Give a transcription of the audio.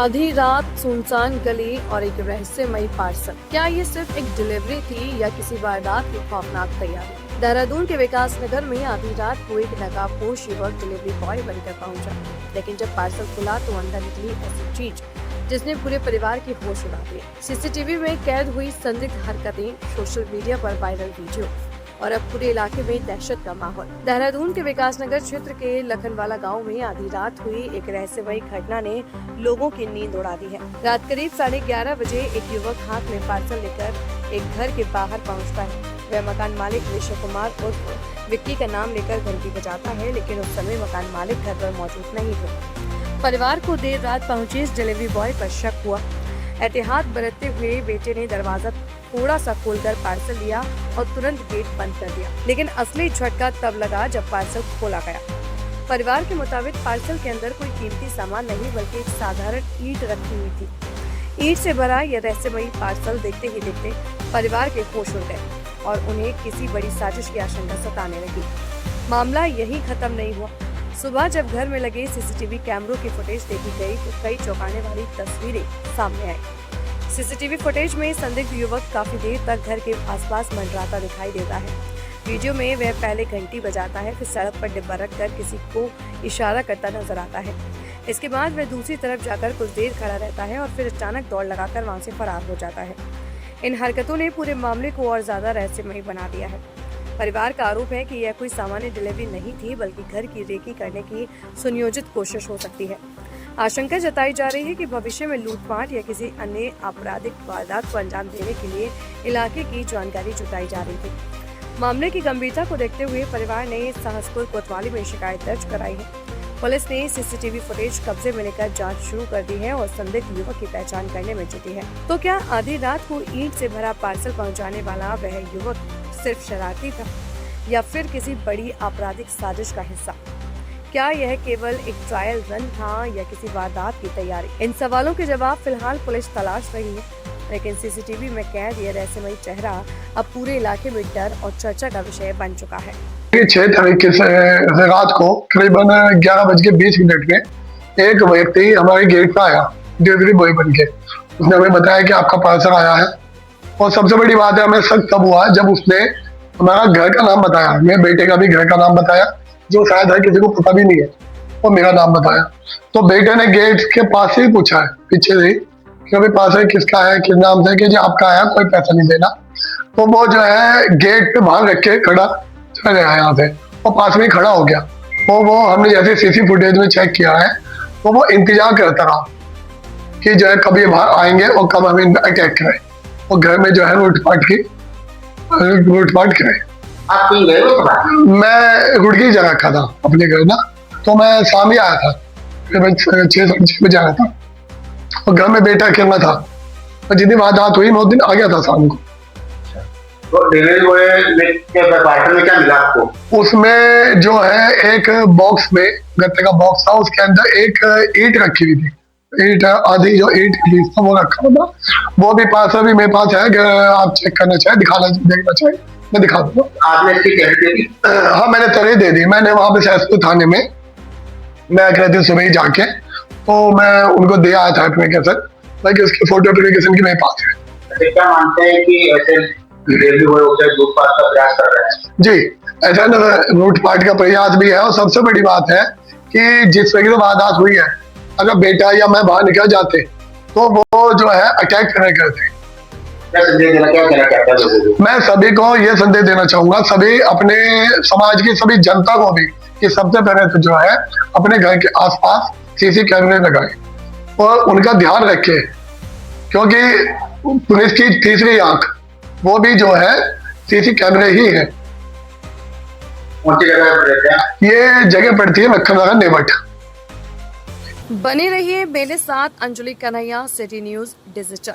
आधी रात सुनसान गली और एक रहस्यमयी पार्सल। क्या ये सिर्फ एक डिलीवरी थी या किसी वारदात की खौफनाक तैयारी? देहरादून के विकास नगर में आधी रात को एक नकाबपोश युवक डिलीवरी बॉय बनकर पहुंचा, लेकिन जब पार्सल खुला तो अंदर निकली ऐसी चीज जिसने पूरे परिवार की होश उड़ा दिए। सीसीटीवी में कैद हुई संदिग्ध हरकतें, सोशल मीडिया पर वायरल वीडियो और अब पूरे इलाके में दहशत का माहौल। देहरादून के विकास नगर क्षेत्र के लखनवाला गांव में आधी रात हुई एक रहस्यमयी घटना ने लोगों की नींद उड़ा दी है। रात करीब 11:30 बजे एक युवक हाथ में पार्सल लेकर एक घर के बाहर पहुंचता है। वह मकान मालिक विजय कुमार उर्फ विक्की का नाम लेकर घंटी बजाता है, लेकिन उस समय मकान मालिक घर पर मौजूद नहीं थे। परिवार को देर रात पहुंचे इस डिलीवरी बॉय पर शक हुआ। एहतियात बरतते हुए बेटे ने दरवाजा थोड़ा सा खोलकर पार्सल लिया और तुरंत गेट बंद कर दिया, लेकिन असली झटका तब लगा जब पार्सल खोला गया। परिवार के मुताबिक पार्सल के अंदर कोई कीमती सामान नहीं बल्कि एक साधारण ईंट रखी हुई थी। ईंट से भरा यह रहस्यमयी पार्सल देखते ही देखते परिवार के होश उड़ गए और उन्हें किसी बड़ी साजिश की आशंका सताने लगी। मामला यही खत्म नहीं हुआ। सुबह जब घर में लगे सीसीटीवी कैमरों की फुटेज देखी गई तो कई चौंकाने वाली तस्वीरें सामने आई। सीसीटीवी फुटेज में संदिग्ध युवक काफी देर तक घर के आसपास मंडराता दिखाई देता है। वीडियो में वह पहले घंटी बजाता है, फिर सड़क पर डिब्बा रखकर किसी को इशारा करता नजर आता है। इसके बाद वह दूसरी तरफ जाकर कुछ देर खड़ा रहता है और फिर अचानक दौड़ लगाकर वहां से फरार हो जाता है। इन हरकतों ने पूरे मामले को और ज्यादा रहस्यमयी बना दिया है। परिवार का आरोप है कि यह कोई सामान्य डिलीवरी नहीं थी बल्कि घर की रेकी करने की सुनियोजित कोशिश हो सकती है। आशंका जताई जा रही है कि भविष्य में लूटपाट या किसी अन्य आपराधिक वारदात को अंजाम देने के लिए इलाके की जानकारी जुटाई जा रही थी। मामले की गंभीरता को देखते हुए परिवार ने सहसपुर कोतवाली में शिकायत दर्ज कराई है। पुलिस ने सीसीटीवी फुटेज कब्जे में लेकर जांच शुरू कर दी है और संदिग्ध युवक की पहचान करने में जुटी है। तो क्या आधी रात को ईंट से भरा पार्सल पहुंचाने वाला वह युवक सिर्फ शरारती था या फिर किसी बड़ी आपराधिक साजिश का हिस्सा? क्या यह केवल एक ट्रायल रन था या किसी वारदात की तैयारी? इन सवालों के जवाब फिलहाल पुलिस तलाश रही है, लेकिन सीसीटीवी में कैद यह रहस्यमयी चेहरा अब पूरे इलाके में डर और चर्चा का विषय बन चुका है। 6 तारीख से रात को करीबन 11:20 में एक व्यक्ति हमारे गेट पर आया डिलीवरी बॉय बन के। उसने हमें बताया कि आपका पार्सल आया है और सबसे बड़ी बात है, हमें शक तब हुआ जब उसने हमारा घर का नाम बताया। मेरे बेटे का भी घर का नाम बताया, जो शायद है किसी को पता भी नहीं है, और मेरा नाम बताया। तो बेटे ने गेट के पास से ही पूछा है पीछे से कि अभी पार्सल किसका है, किस नाम से, कि जी आपका आया, कोई पैसा नहीं देना। तो वो जो है गेट पे बाहर रख के खड़ा चला गया यहाँ से और पास में ही खड़ा हो गया। तो वो हमने जैसे सीसी फुटेज में चेक किया है तो वो इंतजार करता रहा कि जो है कब ये बाहर आएंगे और कब हमें अटैक करें और घर में जो है लूटपाट करे। आप कहीं गए हो? मैं रुड़की जा रखा था अपने घर ना, तो मैं शाम ही आया था, करीबन 6-6:30 बजे आया था और घर में बेटा खेलना था। और जितनी वारदात हुई मैं उस दिन आ गया था शाम को। तो डिलीवरी बॉय के पार्सल में क्या मिला आपको? उसमें जो है एक बॉक्स में, गत्ते का बॉक्स था, उसके अंदर एक ईंट रखी हुई थी। ईंट आधी जो ईंट था वो रखा हुआ था। वो भी पार्सल भी मेरे पास है, अगर आप चेक करना चाहे, देखना चाहे मैं दिखा दूंगा। आपने इसकी तहरीर दे दी? हाँ, मैंने तहरीर दे दी। मैंने वहाँ पे सहसपुर थाने में मैं अगले दिन सुबह ही जाके तो मैं उनको दे आया था एप्लीकेशन, बाकी उसकी फोटो एप्लीकेशन की मेरे पास है। क्या मानते हैं कि ऐसे डिलीवरी बॉय लूटपाट का प्रयास कर रहे हैं? जी, ऐसा लूटपाट का प्रयास भी है और सबसे बड़ी बात है कि जिस वजह से वारदात हुई है, अगर बेटा या मैं बाहर निकल जाते तो वो जो है अटैक करने करते। क्या कहना चाहता है? मैं सभी को ये संदेश देना चाहूंगा, सभी अपने समाज की सभी जनता को भी, कि सबसे पहले तो जो है अपने घर के आसपास सीसी कैमरे लगाएं और उनका ध्यान रखें, क्योंकि पुलिस की तीसरी आंख वो भी जो है सीसी कैमरे ही है। कौन सी जगह पर रहते हैं? ये जगह पड़ती है लखनवाला नेवट। बने रहिए मेरे साथ। Anjali Kanhaiya, city news digital.